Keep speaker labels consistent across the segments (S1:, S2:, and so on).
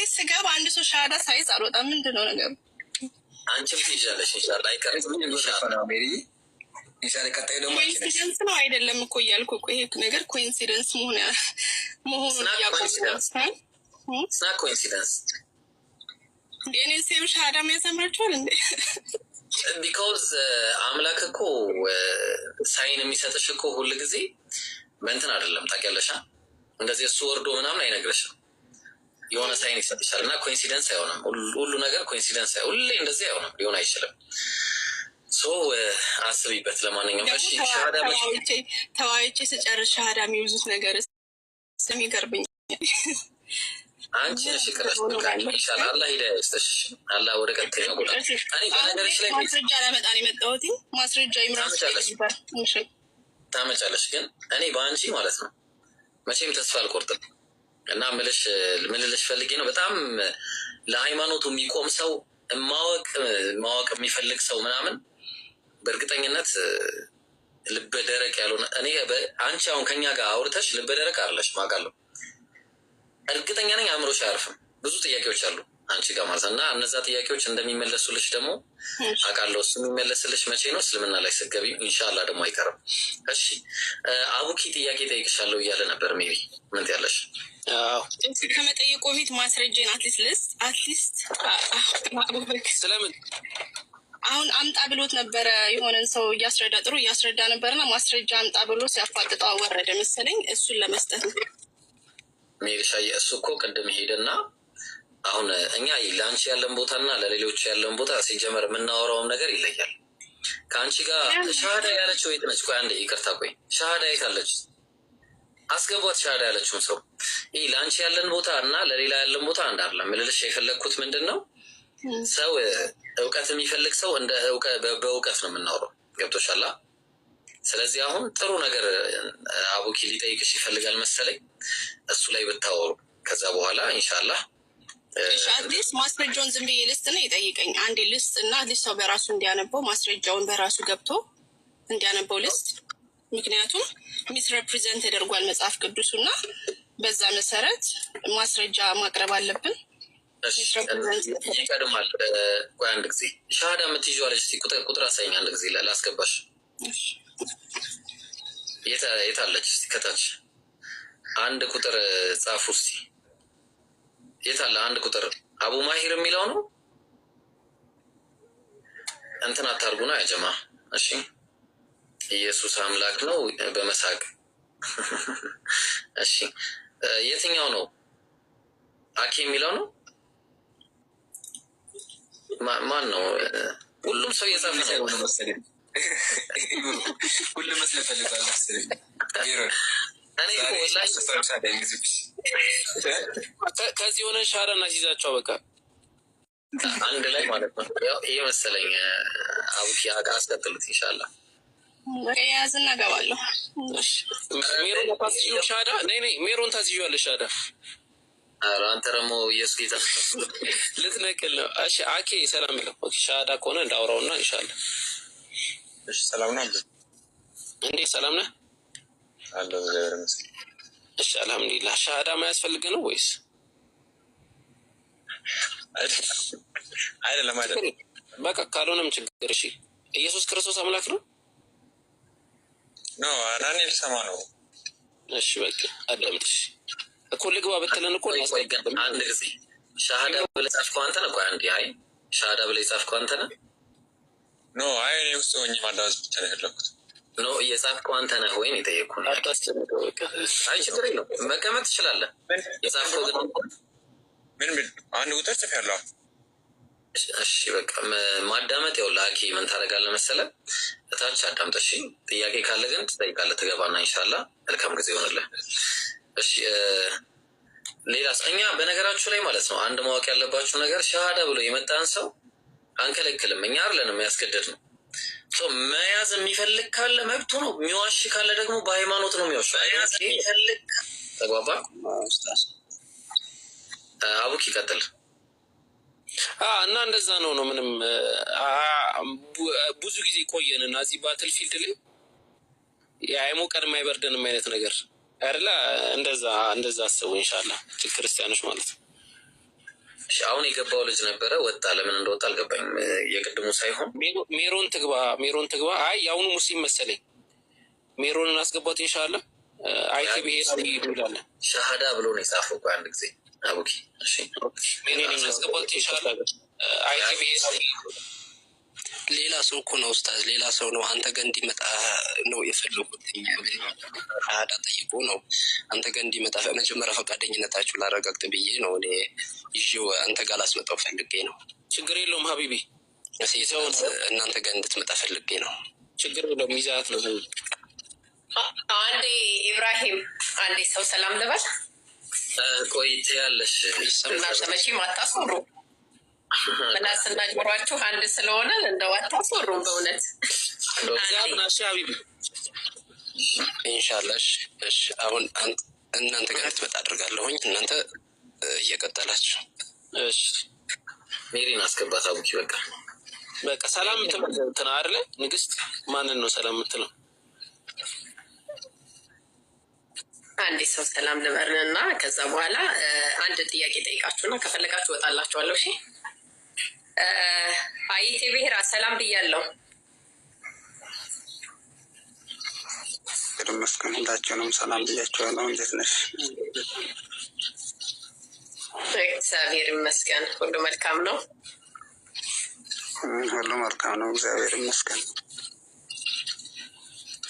S1: ቤት ስገባ አንድ ሰው ሻሃዳ ሳይዝ አልወጣም። ምንድን ነው ነገሩ?
S2: አንቺም ትይዣለሽ ኢንሻአላህ። አይቀርም ኢንሻአላህ ሜሪ ኢንሻአላህ። ቀጣይ ደግሞ
S1: ኮኢንሲደንስ ነው አይደለም እኮ እያልኩ እኮ ይሄ ነገር ኮኢንሲደንስ መሆኑን እያቆምኩ
S2: ስና ኮኢንሲደንስ
S1: የኔ ሴም ሻሃዳ የሚያሰምራችኋል እንዴ?
S2: ቢኮዝ አምላክ እኮ ሳይን የሚሰጥሽ እኮ ሁሉ ጊዜ በእንትን አይደለም ታውቂያለሽ። እንደዚህ እሱ ወርዶ ምናምን አይነግረሽም። የሆነ ሳይን ይሰጥሻል እና ኮኢንሲደንስ አይሆንም። ሁሉ ነገር ኮኢንሲደንስ ሁሌ እንደዚህ አይሆንም፣ ሊሆን አይችልም። ሶ አስቢበት። ለማንኛውም እሺ ሻሃዳ
S1: ተዋይቼ ስጨርስ ሻሃዳ የሚይዙት ነገር ስለሚገርብኝ
S2: አንቺ ነሽ ቅረሽ ኢንሻአላህ። አላህ ሂዳያ ይስጥሽ። አላህ ወደ ቀጣይ ነው። እኔ በነገርሽ ላይ
S1: ማስረጃ ላመጣ ነው የመጣሁት። ማስረጃ ይምራስ ይባል
S2: ታመጫለሽ። ግን እኔ በአንቺ ማለት ነው መቼም ተስፋ አልቆርጥም እና ምልልሽ ፈልጌ ነው። በጣም ለሃይማኖቱ የሚቆም ሰው ማወቅ የሚፈልግ ሰው ምናምን በእርግጠኝነት ልበ ደረቅ ያልሆነ እኔ አንቺ አሁን ከኛ ጋር አውርተሽ ልበ ደረቅ አለሽ ማውቃለሁ። እርግጠኛ ነኝ አእምሮሽ አያርፍም። ብዙ ጥያቄዎች አሉ አንቺ ጋር ማለት እና እነዛ ጥያቄዎች እንደሚመለሱልሽ ደግሞ አውቃለሁ። እሱ የሚመለስልሽ መቼ ነው? እስልምና ላይ ስትገቢ ኢንሻአላህ ደግሞ አይቀርም። እሺ አቡኪ ጥያቄ ጠይቅሻለሁ እያለ ነበር። ሜሪ ምን ትያለሽ?
S1: ከመጠየቁ በፊት ማስረጃን አትሊስት
S2: ስለምን
S1: አሁን አምጣ ብሎት ነበረ። የሆነን ሰው ጥሩ እያስረዳ ነበርና ማስረጃ አምጣ ብሎ ሲያፋጥጠው አወረደ መሰለኝ። እሱን ለመስጠት ነው።
S2: ሜሪሻዬ እሱ እኮ ቅድም ሄደና አሁን እኛ ለአንቺ ያለን ቦታና ለሌሎች ያለን ቦታ ሲጀመር የምናወራውም ነገር ይለያል። ከአንቺ ጋር ሻሃዳ ያለችው የት ነች? ቆይ አንዴ ይቅርታ፣ ቆይ ሻሃዳ የት አለች? አስገቧት። ሻሃዳ ያለችውን ሰው ይህ ለአንቺ ያለን ቦታ እና ለሌላ ያለን ቦታ አንድ አይደለም። ምልልሽ የፈለግኩት ምንድን ነው፣ ሰው እውቀት የሚፈልግ ሰው በእውቀት ነው የምናወራው። ገብቶሻላ? ስለዚህ አሁን ጥሩ ነገር አቡኪ ሊጠይቅሽ ይፈልጋል መሰለኝ። እሱ ላይ ብታወሩ ከዛ በኋላ ኢንሻአላህ
S1: አትሊስት ማስረጃውን ዝም ብዬ ልስጥ ነው ይጠይቀኝ። አንዴ ልስጥ እና አትሊስት ሰው በራሱ እንዲያነበው ማስረጃውን በራሱ ገብቶ እንዲያነበው ልስጥ። ምክንያቱም ሚስ ሬፕሬዘንት ተደርጓል መጽሐፍ ቅዱሱ እና በዛ መሰረት ማስረጃ ማቅረብ አለብን።
S2: ይቀድማል። ቆይ አንድ ጊዜ ሻሃዳ የምትይዥው አለች። ቁጥር አሳይኝ አንድ ጊዜ ላስገባሽ። የት አለች? እስቲ ከታች አንድ ቁጥር ጻፉ እስቲ። የት አለ አንድ ቁጥር? አቡ ማሂር የሚለው ነው። እንትን አታርጉና ያጀማ። እሺ ኢየሱስ አምላክ ነው በመሳቅ እሺ የትኛው ነው? አኪ የሚለው ነው። ማን ነው? ሁሉም ሰው እየጻፈ ነው መሰለኝ።
S3: ሁሉም መስለ ፈልጋል መሰለኝ።
S2: ከዚህ የሆነ ሻራ እናስይዛቸው በቃ አንድ ላይ ማለት ነው። ይህ መሰለኝ አቡኪ አስቀጥሉት ኢንሻላህ።
S1: ያዝና ገባለሁ።
S2: ሜሮን ታስይዙ ሻዳ ሜሮን ታስይዙ ሻዳ። ኧረ አንተ ደግሞ ኢየሱስ ጌታ ልትነቅል ነው። እሺ አኬ ሰላም ብለው ሻዳ ከሆነ እንዳውራውና ኢንሻላህ።
S3: እሺ ሰላም ነው።
S2: እንዴት ሰላም ነህ?
S3: አለሁ እግዚአብሔር ይመስገን።
S2: እሺ አልሐምዱሊላህ። ሻሃዳ ማያስፈልግ ነው ወይስ
S3: አይደለም?
S2: በቃ ካልሆነም ችግር። እሺ ኢየሱስ ክርስቶስ አምላክ ነው?
S3: ኖ አናኔ ልሰማ ነው።
S2: እሺ በቃ አዳምጥሽ እኮ ልግባ ብትለን እኮ አንድ ጊዜ ሻሃዳ ብለህ ጻፍከው አንተ ነህ። ቆይ አንዴ አይ ሻሃዳ ብለህ ጻፍከው አንተ ነህ?
S3: ኖ አይ እኔ ውስጥ ሆኜ ማዳመጥ ብቻ ነው የፈለኩት።
S2: ኖ እየጻፍከው አንተ ነህ ወይ ነው የጠየኩህ። አይ ችግር የለውም መቀመጥ ትችላለህ። የጻፍከው ግን
S3: ምን አንድ ቁጥር ጽፌያለሁ።
S2: እሺ በቃ ማዳመጥ ያው ላኪ ምን ታደርጋለህ መሰለህ፣ እታች አዳምጥ። እሺ ጥያቄ ካለ ግን ትጠይቃለህ፣ ትገባና ኢንሻአላህ መልካም ጊዜ ይሆንልህ። እሺ ሌላስ? እኛ በነገራችሁ ላይ ማለት ነው አንድ ማወቅ ያለባችሁ ነገር ሻሃዳ ብሎ የመጣን ሰው አንከለክልም። እኛ አይደለንም ያስገደድ ነው። መያዝ የሚፈልግ ካለ መብቱ ነው። የሚዋሽ ካለ ደግሞ በሃይማኖት ነው የሚዋሽ። መያዝ የሚፈልግ ተግባባ። አቡኪ ይቀጥል እና እንደዛ ነው ምንም ብዙ ጊዜ ቆየን እና እዚህ ባትል ፊልድ ላይ የአይሞቀንም አይበርደንም አይነት ነገር አይደለ? እንደዛ አስቡ ኢንሻአላህ ክርስቲያኖች ማለት ነው። አሁን የገባው ልጅ ነበረ ወጣ። ለምን እንደወጣ አልገባኝም። የቅድሙ ሳይሆን
S4: ሜሮን ትግባ። አይ የአሁኑ ሙስሊም መሰለኝ። ሜሮንን አስገባት ኢንሻአላህ። አይቲ ብሄር ይላል
S2: ሻሃዳ ብሎ ነው የጻፈው። አንድ ጊዜ አቡኪ እሺ፣
S4: ሜሮንን አስገባት ኢንሻአላህ። አይቲ ብሄር
S5: ሌላ ሰው እኮ ነው ኡስታዝ፣ ሌላ ሰው ነው። አንተ ጋር እንዲመጣ ነው የፈለጉት። ሻሃዳ ጠይቆ ነው አንተ ጋር እንዲመጣ መጀመሪያ ፈቃደኝነታችሁ ላረጋግጥ ብዬ ነው እኔ ይዤው አንተ ጋር ላስመጣው ፈልጌ ነው።
S4: ችግር የለውም ሀቢቢ፣
S5: እናንተ ጋር እንድትመጣ ፈልጌ ነው።
S4: ችግር የለውም። ይዛት ነው።
S6: አንዴ ኢብራሂም፣ አንዴ ሰው ሰላም ልበል።
S2: ቆይት ያለሽ
S6: እናንተ መቼም አታስወሩ። ምናስና ጆሯችሁ አንድ ስለሆነ እንደው አታስወሩም በእውነት
S4: ሀቢቢ።
S5: ኢንሻላህ እሺ። አሁን እናንተ ጋር እንድትመጣ አድርጋለሁኝ። እናንተ እየቀጠላችሁ
S4: እሺ።
S2: ሜሪን አስገባት አቡኪ።
S4: በቃ ሰላም እንትን አይደለ? ንግስት ማንን ነው ሰላም የምትለው?
S6: አንዴ ሰው ሰላም ልበርንና ከዛ በኋላ አንድ ጥያቄ ጠይቃችሁና ከፈለጋችሁ እወጣላችኋለሁ። እሺ አይቲ ብሄራ ሰላም ብያለሁ።
S7: መስገን ሁላችሁንም ሰላም ብያችኋለሁ። እንዴት ነሽ?
S6: እግዚአብሔር ይመስገን፣ ሁሉ መልካም ነው።
S7: ሁሉ መልካም ነው፣ እግዚአብሔር ይመስገን።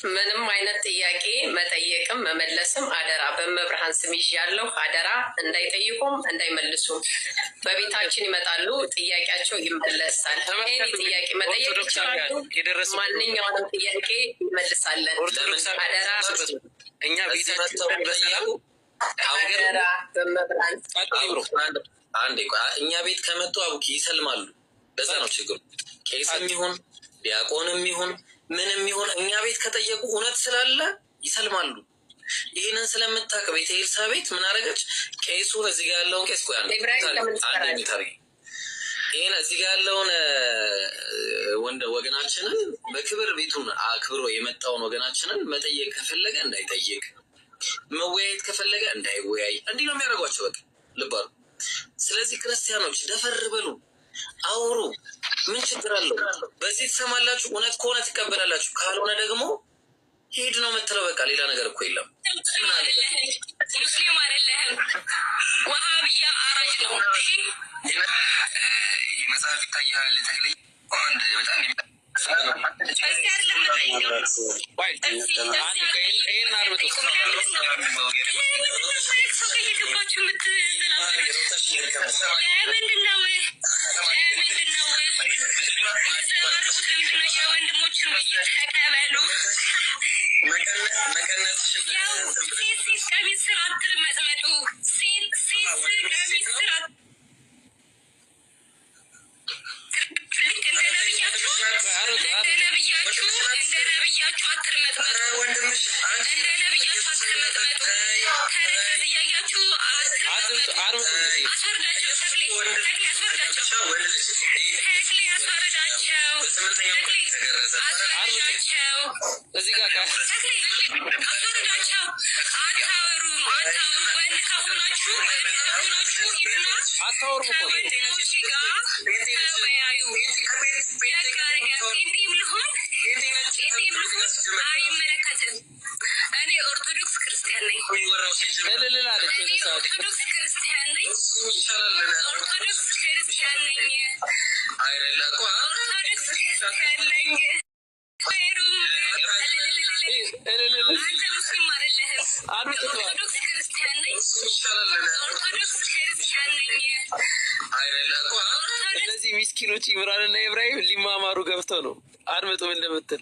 S6: ምንም አይነት ጥያቄ መጠየቅም መመለስም አደራ በመብርሃን ስም ይዣለሁ። አደራ እንዳይጠይቁም እንዳይመልሱም። በቤታችን ይመጣሉ፣ ጥያቄያቸው ይመለሳል። ይሄ ጥያቄ መጠየቅ ይችላሉ። ማንኛውንም ጥያቄ ይመልሳለን። አደራ
S4: እኛ ቤታችን
S6: አደራ በመብርሃን
S2: አንዴ እኛ ቤት ከመጡ አቡኪ ይሰልማሉ። በዛ ነው ችግሩ። ቄስም ይሁን ዲያቆንም ይሁን ምንም ይሁን እኛ ቤት ከጠየቁ እውነት ስላለ ይሰልማሉ። ይህንን ስለምታውቅ ቤተ ኤልሳቤት ምን አደረገች? ቄሱ እዚህ ጋር ያለውን ቄስ ቆይ ይህን እዚህ ጋር ያለውን ወገናችንን በክብር ቤቱን አክብሮ የመጣውን ወገናችንን መጠየቅ ከፈለገ እንዳይጠይቅ፣ መወያየት ከፈለገ እንዳይወያይ፣ እንዲህ ነው የሚያደርጓቸው። በቃ ልባሉ። ስለዚህ ክርስቲያኖች ደፈር በሉ፣ አውሩ። ምን ችግር አለው? በዚህ ትሰማላችሁ። እውነት ከሆነ ትቀበላላችሁ፣ ካልሆነ ደግሞ ሄድ ነው የምትለው። በቃ ሌላ ነገር እኮ የለም።
S6: ሙስሊም አይደለህም፣ ወሃብያ አራጅ ነው።
S7: መጽሐፍ ይታያል። ተክለኝ በጣም
S6: ኦርቶዶክስ ክርስቲያን ነኝ።
S4: እነዚህ ሚስኪኖች ኢምራንና ኢብራሂም ሊማማሩ ገብተው ነው። አድምጡም እንደምትል